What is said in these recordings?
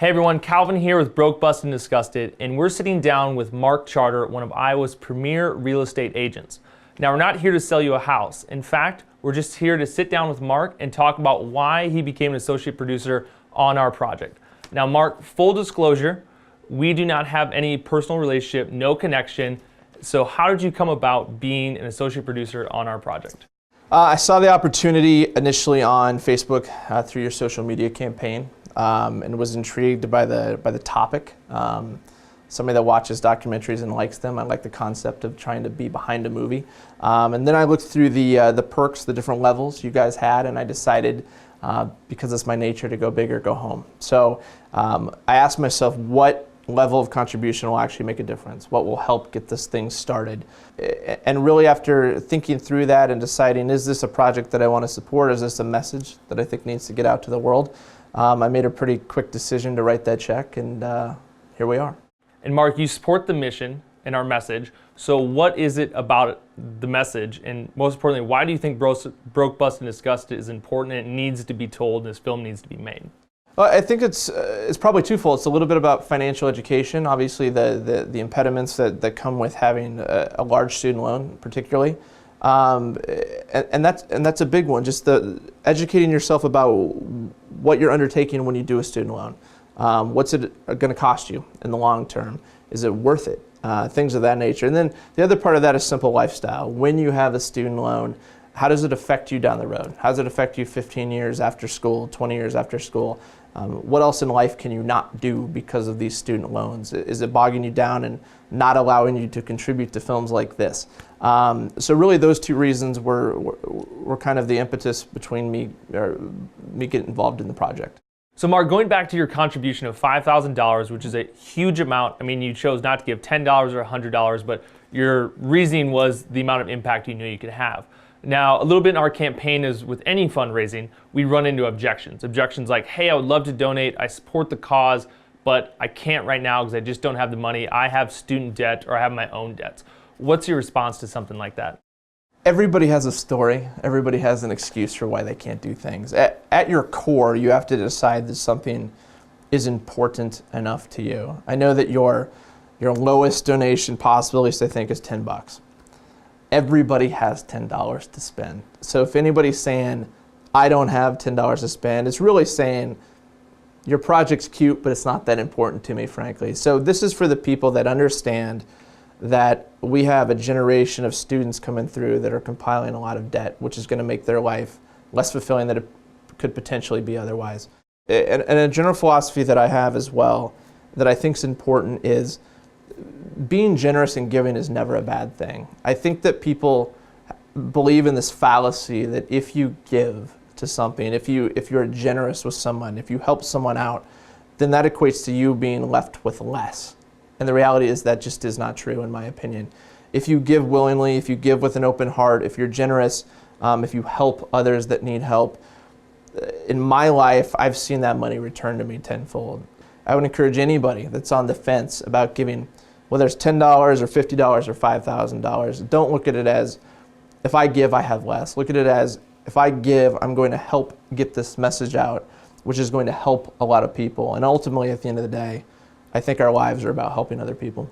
Hey everyone, Calvin here with Broke, Busted, and Disgusted, and we're sitting down with Mark Charter, one of Iowa's premier real estate agents. Now, we're not here to sell you a house. In fact, we're just here to sit down with Mark and talk about why he became an associate producer on our project. Now, Mark, full disclosure, we do not have any personal relationship, no connection. So how did you come about being an associate producer on our project? I saw the opportunity initially on Facebook through your social media campaign. And was intrigued by the topic. Somebody that watches documentaries and likes them. I like the concept of trying to be behind a movie. And then I looked through the perks, the different levels you guys had, and I decided, because it's my nature, to go big or go home. So I asked myself, what level of contribution will actually make a difference? What will help get this thing started? And really, after thinking through that and deciding, is this a project that I want to support? Is this a message that I think needs to get out to the world? I made a pretty quick decision to write that check, and here we are. And Mark, you support the mission and our message. So what is it about the message? And most importantly, why do you think Broke, Busted, and Disgusted is important and it needs to be told and this film needs to be made? Well, I think it's probably twofold. It's a little bit about financial education, obviously the impediments that come with having a large student loan, particularly. And that's a big one, just educating yourself about what you're undertaking when you do a student loan. What's it going to cost you in the long term? Is it worth it? Things of that nature. And then the other part of that is simple lifestyle. When you have a student loan, how does it affect you down the road? How does it affect you 15 years after school, 20 years after school? What else in life can you not do because of these student loans? Is it bogging you down and not allowing you to contribute to films like this? So really those two reasons were kind of the impetus between me getting involved in the project. So Mark, going back to your contribution of $5,000, which is a huge amount. I mean, you chose not to give $10 or $100, but your reasoning was the amount of impact you knew you could have. Now, a little bit in our campaign is with any fundraising, we run into objections. Objections like, hey, I would love to donate, I support the cause, but I can't right now because I just don't have the money. I have student debt or I have my own debts. What's your response to something like that? Everybody has a story. Everybody has an excuse for why they can't do things. At your core, you have to decide that something is important enough to you. I know that your lowest donation possible, at least I think, is $10. Everybody has $10 to spend. So if anybody's saying, I don't have $10 to spend, it's really saying, your project's cute, but it's not that important to me, frankly. So this is for the people that understand that we have a generation of students coming through that are compiling a lot of debt, which is going to make their life less fulfilling than it could potentially be otherwise. And a general philosophy that I have as well, that I think is important, is being generous and giving is never a bad thing. I think that people believe in this fallacy that if you give to something, if you're generous with someone, if you help someone out, then that equates to you being left with less. And the reality is that just is not true, in my opinion. If you give willingly, if you give with an open heart, if you're generous, if you help others that need help, in my life, I've seen that money return to me tenfold. I would encourage anybody that's on the fence about giving, whether it's $10 or $50 or $5,000, don't look at it as, if I give, I have less. Look at it as, if I give, I'm going to help get this message out, which is going to help a lot of people. And ultimately, at the end of the day, I think our lives are about helping other people.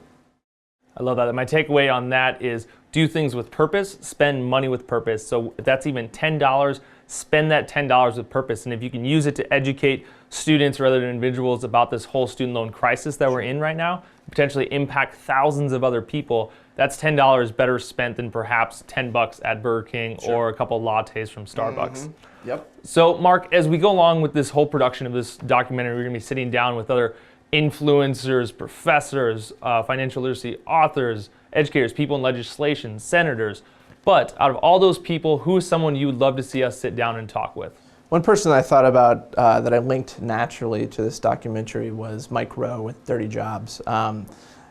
I love that. My takeaway on that is do things with purpose, spend money with purpose. So if that's even $10, spend that $10 with purpose. And if you can use it to educate students or other individuals about this whole student loan crisis that we're in right now, potentially impact thousands of other people, that's $10 better spent than perhaps $10 at Burger King or a couple lattes from Starbucks. Mm-hmm. Yep. So Mark, as we go along with this whole production of this documentary, we're going to be sitting down with other influencers, professors, financial literacy authors, educators, people in legislation, senators. But out of all those people, who is someone you would love to see us sit down and talk with? One person I thought about that I linked naturally to this documentary was Mike Rowe with Dirty Jobs.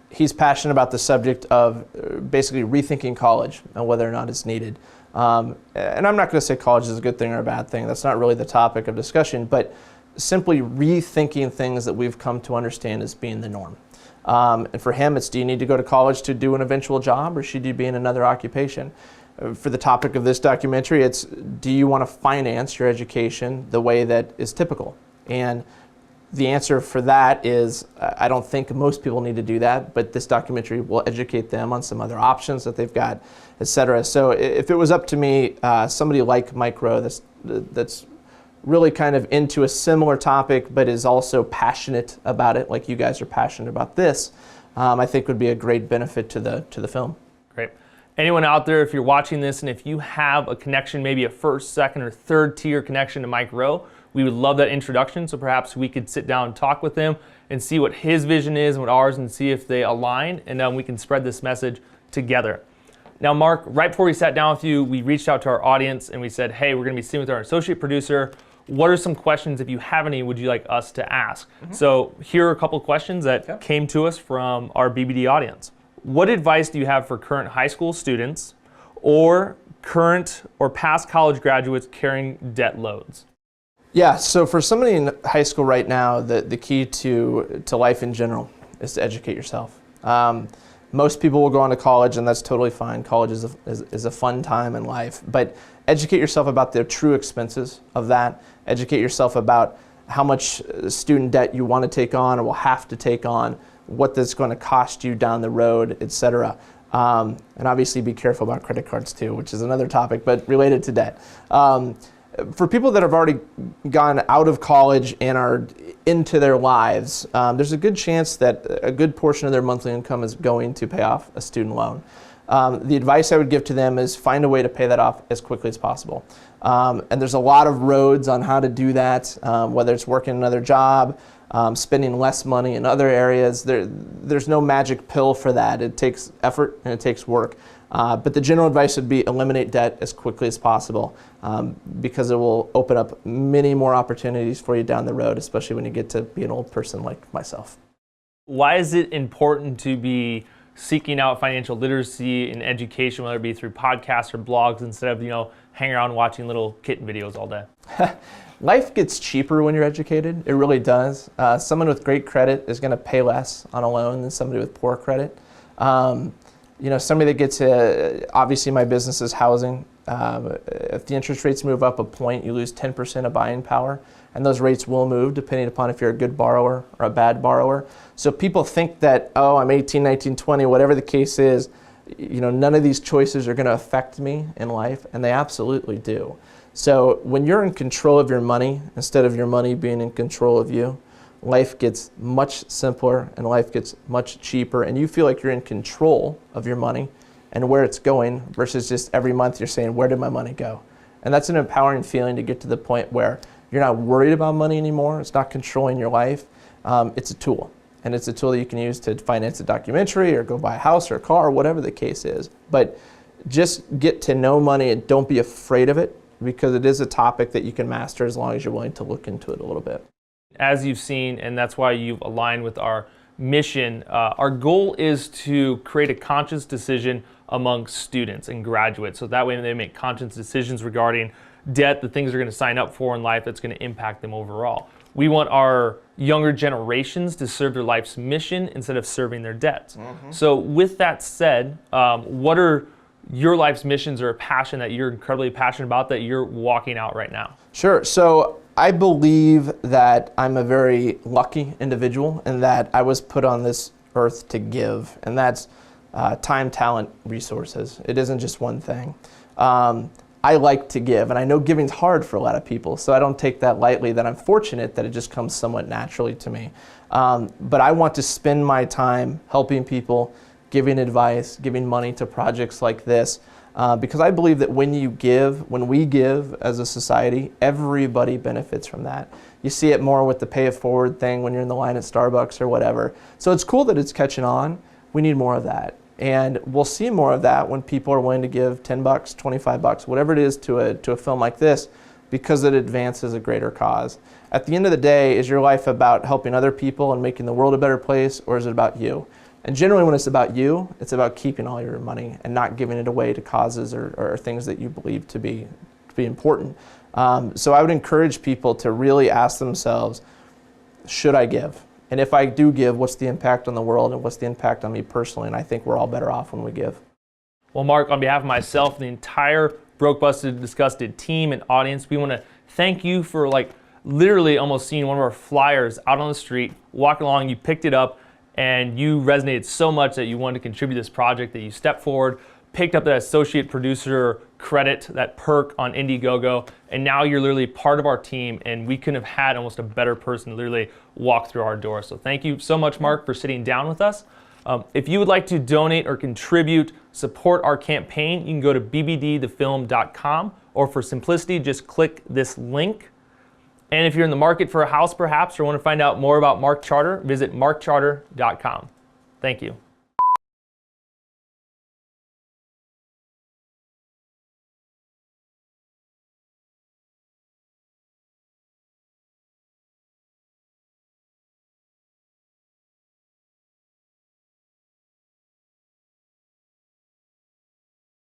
He's passionate about the subject of basically rethinking college and whether or not it's needed. And I'm not going to say college is a good thing or a bad thing. That's not really the topic of discussion, but simply rethinking things that we've come to understand as being the norm. And for him, it's, do you need to go to college to do an eventual job, or should you be in another occupation? For the topic of this documentary, it's, do you want to finance your education the way that is typical? And the answer for that is I don't think most people need to do that, but this documentary will educate them on some other options that they've got, et cetera. So if it was up to me, somebody like Mike Rowe that's really kind of into a similar topic, but is also passionate about it, like you guys are passionate about this, I think would be a great benefit to the film. Great. Anyone out there, if you're watching this and if you have a connection, maybe a first, second, or third tier connection to Mike Rowe, we would love that introduction. So perhaps we could sit down and talk with him and see what his vision is and what ours, and see if they align, and we can spread this message together. Now, Mark, right before we sat down with you, we reached out to our audience and we said, hey, we're going to be sitting with our associate producer. What are some questions, if you have any, would you like us to ask? So here are a couple of questions that came to us from our BBD audience. What advice do you have for current high school students or current or past college graduates carrying debt loads? Yeah, so for somebody in high school right now, the key to life in general is to educate yourself. Most people will go on to college, and that's totally fine. College is a fun time in life, but educate yourself about the true expenses of that. Educate yourself about how much student debt you want to take on or will have to take on, what that's going to cost you down the road, et cetera. And obviously be careful about credit cards too, which is another topic, but related to debt. For people that have already gone out of college and are into their lives, there's a good chance that a good portion of their monthly income is going to pay off a student loan. The advice I would give to them is find a way to pay that off as quickly as possible. And there's a lot of roads on how to do that, whether it's working another job, spending less money in other areas. There's no magic pill for that. It takes effort and it takes work. But the general advice would be eliminate debt as quickly as possible, because it will open up many more opportunities for you down the road, especially when you get to be an old person like myself. Why is it important to be seeking out financial literacy and education, whether it be through podcasts or blogs, instead of hanging around watching little kitten videos all day? Life gets cheaper when you're educated. It really does. Someone with great credit is going to pay less on a loan than somebody with poor credit. Somebody that gets obviously my business is housing. If the interest rates move up a point, you lose 10% of buying power, and those rates will move depending upon if you're a good borrower or a bad borrower. So people think that, oh, I'm 18, 19, 20, whatever the case is, none of these choices are going to affect me in life, and they absolutely do. So when you're in control of your money, instead of your money being in control of you, life gets much simpler and life gets much cheaper, and you feel like you're in control of your money and where it's going, versus just every month you're saying, where did my money go? And that's an empowering feeling to get to the point where you're not worried about money anymore. It's not controlling your life. It's a tool, and it's a tool that you can use to finance a documentary or go buy a house or a car or whatever the case is. But just get to know money and don't be afraid of it, because it is a topic that you can master as long as you're willing to look into it a little bit. As you've seen, and that's why you've aligned with our mission, our goal is to create a conscious decision among students and graduates. So that way they make conscious decisions regarding debt, the things they're going to sign up for in life that's going to impact them overall. We want our younger generations to serve their life's mission instead of serving their debts. So with that said, what are your life's missions or a passion that you're incredibly passionate about that you're walking out right now? Sure. So I believe that I'm a very lucky individual and that I was put on this earth to give, and that's time, talent, resources. It isn't just one thing. I like to give, and I know giving's hard for a lot of people, so I don't take that lightly, that I'm fortunate that it just comes somewhat naturally to me. But I want to spend my time helping people, giving advice, giving money to projects like this, because I believe that when we give as a society, everybody benefits from that. You see it more with the pay it forward thing when you're in the line at Starbucks or whatever. So it's cool that it's catching on. We need more of that. And we'll see more of that when people are willing to give $10, $25, whatever it is to a film like this, because it advances a greater cause. At the end of the day, is your life about helping other people and making the world a better place, or is it about you? And generally when it's about you, it's about keeping all your money and not giving it away to causes or things that you believe to be important. So I would encourage people to really ask themselves, should I give? And if I do give, what's the impact on the world and what's the impact on me personally? And I think we're all better off when we give. Well, Mark, on behalf of myself and the entire Broke, Busted, Disgusted team and audience, we want to thank you for literally almost seeing one of our flyers out on the street, walking along, you picked it up, and you resonated so much that you wanted to contribute to this project that you stepped forward, picked up that associate producer credit, that perk on Indiegogo, and now you're literally part of our team, and we couldn't have had almost a better person to literally walk through our door. So thank you so much, Mark, for sitting down with us. If you would like to donate or contribute, support our campaign, you can go to bbdthefilm.com, or for simplicity, just click this link. And if you're in the market for a house perhaps, or want to find out more about Mark Charter, visit markcharter.com. Thank you.